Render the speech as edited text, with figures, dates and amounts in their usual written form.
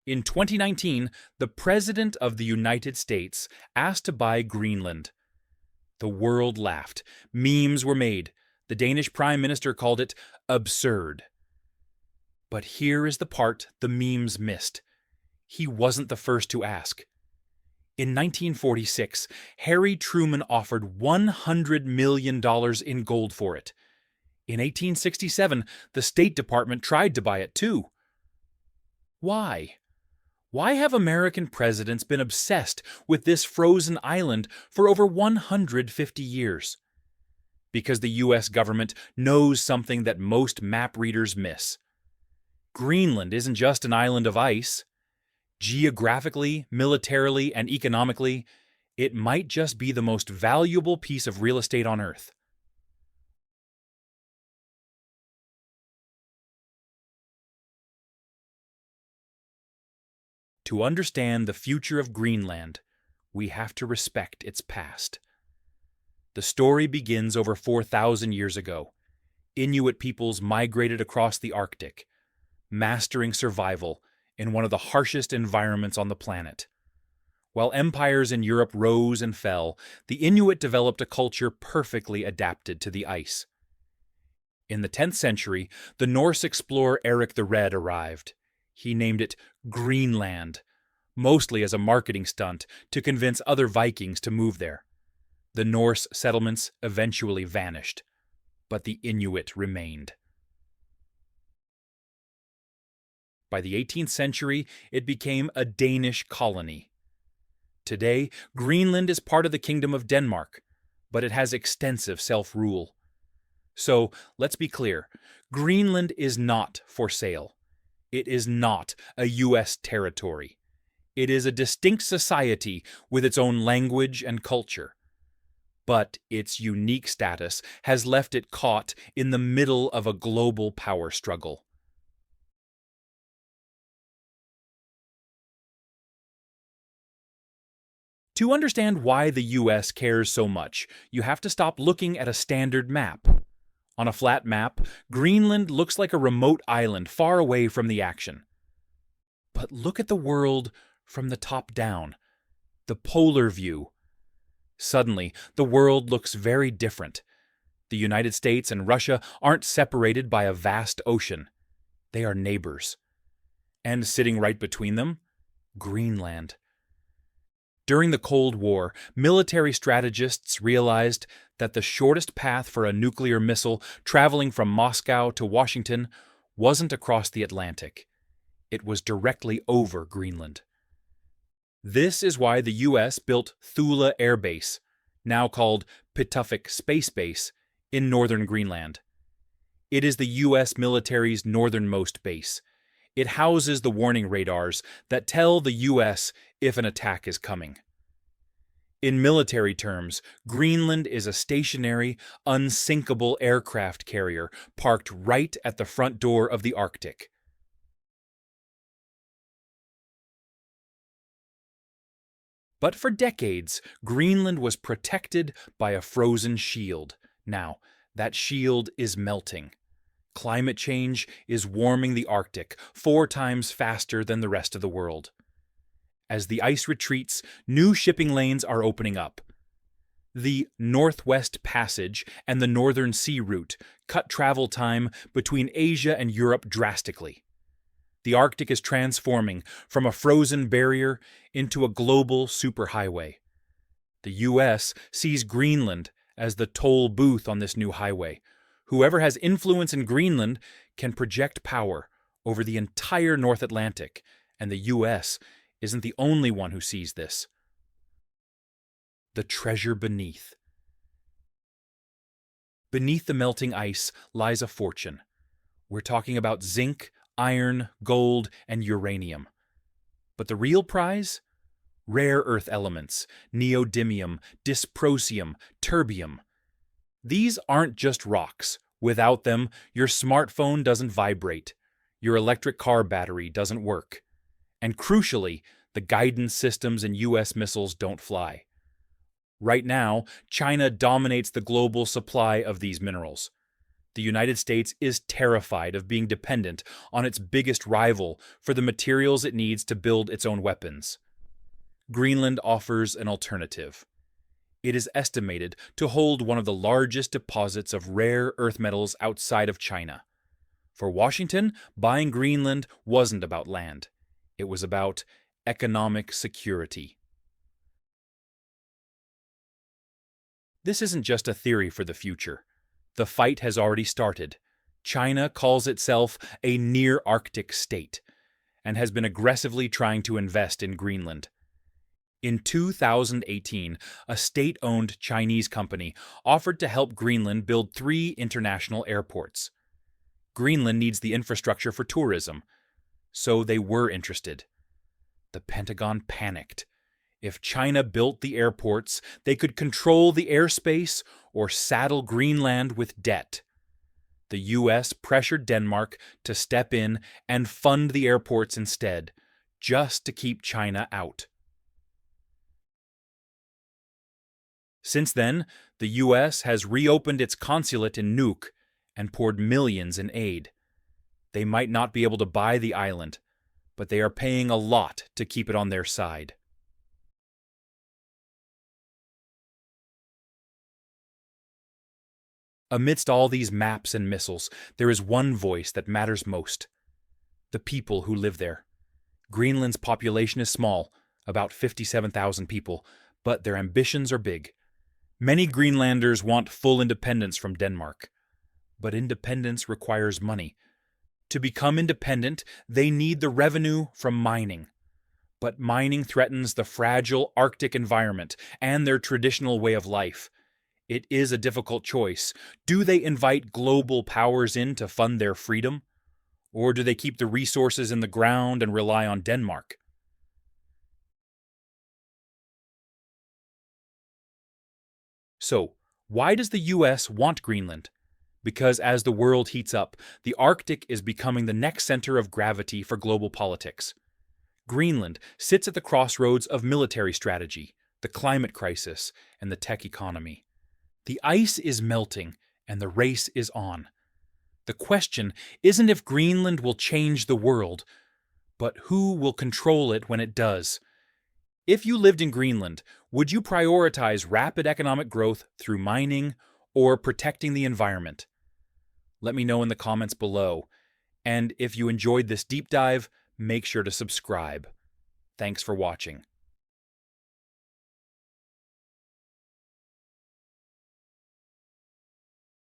In 2019, the President of the United States asked to buy Greenland. The world laughed. Memes were made. The Danish Prime Minister called it absurd. But here is the part the memes missed. He wasn't the first to ask. In 1946, Harry Truman offered $100 million in gold for it. In 1867, the State Department tried to buy it too. Why? Why have American presidents been obsessed with this frozen island for over 150 years? Because the U.S. government knows something that most map readers miss. Greenland isn't just an island of ice. Geographically, militarily, and economically, it might just be the most valuable piece of real estate on Earth. To understand the future of Greenland, we have to respect its past. The story begins over 4,000 years ago. Inuit peoples migrated across the Arctic, mastering survival in one of the harshest environments on the planet. While empires in Europe rose and fell, the Inuit developed a culture perfectly adapted to the ice. In the 10th century, the Norse explorer Eric the Red arrived. He named it Greenland, mostly as a marketing stunt to convince other Vikings to move there. The Norse settlements eventually vanished, but the Inuit remained. By the 18th century, it became a Danish colony. Today, Greenland is part of the Kingdom of Denmark, but it has extensive self-rule. So, let's be clear, Greenland is not for sale. It is not a U.S. territory. It is a distinct society with its own language and culture. But its unique status has left it caught in the middle of a global power struggle. To understand why the U.S. cares so much, you have to stop looking at a standard map. On a flat map, Greenland looks like a remote island far away from the action. But look at the world from the top down, the polar view. Suddenly, the world looks very different. The United States and Russia aren't separated by a vast ocean. They are neighbors. And sitting right between them, Greenland. During the Cold War, military strategists realized that the shortest path for a nuclear missile traveling from Moscow to Washington wasn't across the Atlantic. It was directly over Greenland. This is why the U.S. built Thule Air Base, now called Pituffik Space Base, in northern Greenland. It is the U.S. military's northernmost base. It houses the warning radars that tell the U.S. if an attack is coming. In military terms, Greenland is a stationary, unsinkable aircraft carrier parked right at the front door of the Arctic. But for decades, Greenland was protected by a frozen shield. Now, that shield is melting. Climate change is warming the Arctic 4 times faster than the rest of the world. As the ice retreats, new shipping lanes are opening up. The Northwest Passage and the Northern Sea Route cut travel time between Asia and Europe drastically. The Arctic is transforming from a frozen barrier into a global superhighway. The U.S. sees Greenland as the toll booth on this new highway. Whoever has influence in Greenland can project power over the entire North Atlantic, and the U.S. isn't the only one who sees this. The treasure beneath. Beneath the melting ice lies a fortune. We're talking about zinc, iron, gold, and uranium. But the real prize? Rare earth elements, neodymium, dysprosium, terbium. These aren't just rocks. Without them, your smartphone doesn't vibrate. Your electric car battery doesn't work. And crucially, the guidance systems in U.S. missiles don't fly. Right now, China dominates the global supply of these minerals. The United States is terrified of being dependent on its biggest rival for the materials it needs to build its own weapons. Greenland offers an alternative. It is estimated to hold one of the largest deposits of rare earth metals outside of China. For Washington, buying Greenland wasn't about land. It was about economic security. This isn't just a theory for the future. The fight has already started. China calls itself a near-Arctic state and has been aggressively trying to invest in Greenland. In 2018, a state-owned Chinese company offered to help Greenland build 3 international airports. Greenland needs the infrastructure for tourism, so they were interested. The Pentagon panicked. If China built the airports, they could control the airspace or saddle Greenland with debt. The U.S. pressured Denmark to step in and fund the airports instead, just to keep China out. Since then, the U.S. has reopened its consulate in Nuuk and poured millions in aid. They might not be able to buy the island, but they are paying a lot to keep it on their side. Amidst all these maps and missiles, there is one voice that matters most: the people who live there. Greenland's population is small, about 57,000 people, but their ambitions are big. Many Greenlanders want full independence from Denmark. But independence requires money. To become independent, they need the revenue from mining. But mining threatens the fragile Arctic environment and their traditional way of life. It is a difficult choice. Do they invite global powers in to fund their freedom? Or do they keep the resources in the ground and rely on Denmark? So, why does the US want Greenland? Because as the world heats up, the Arctic is becoming the next center of gravity for global politics. Greenland sits at the crossroads of military strategy, the climate crisis, and the tech economy. The ice is melting, and the race is on. The question isn't if Greenland will change the world, but who will control it when it does. If you lived in Greenland, would you prioritize rapid economic growth through mining or protecting the environment? Let me know in the comments below. And if you enjoyed this deep dive, make sure to subscribe. Thanks for watching.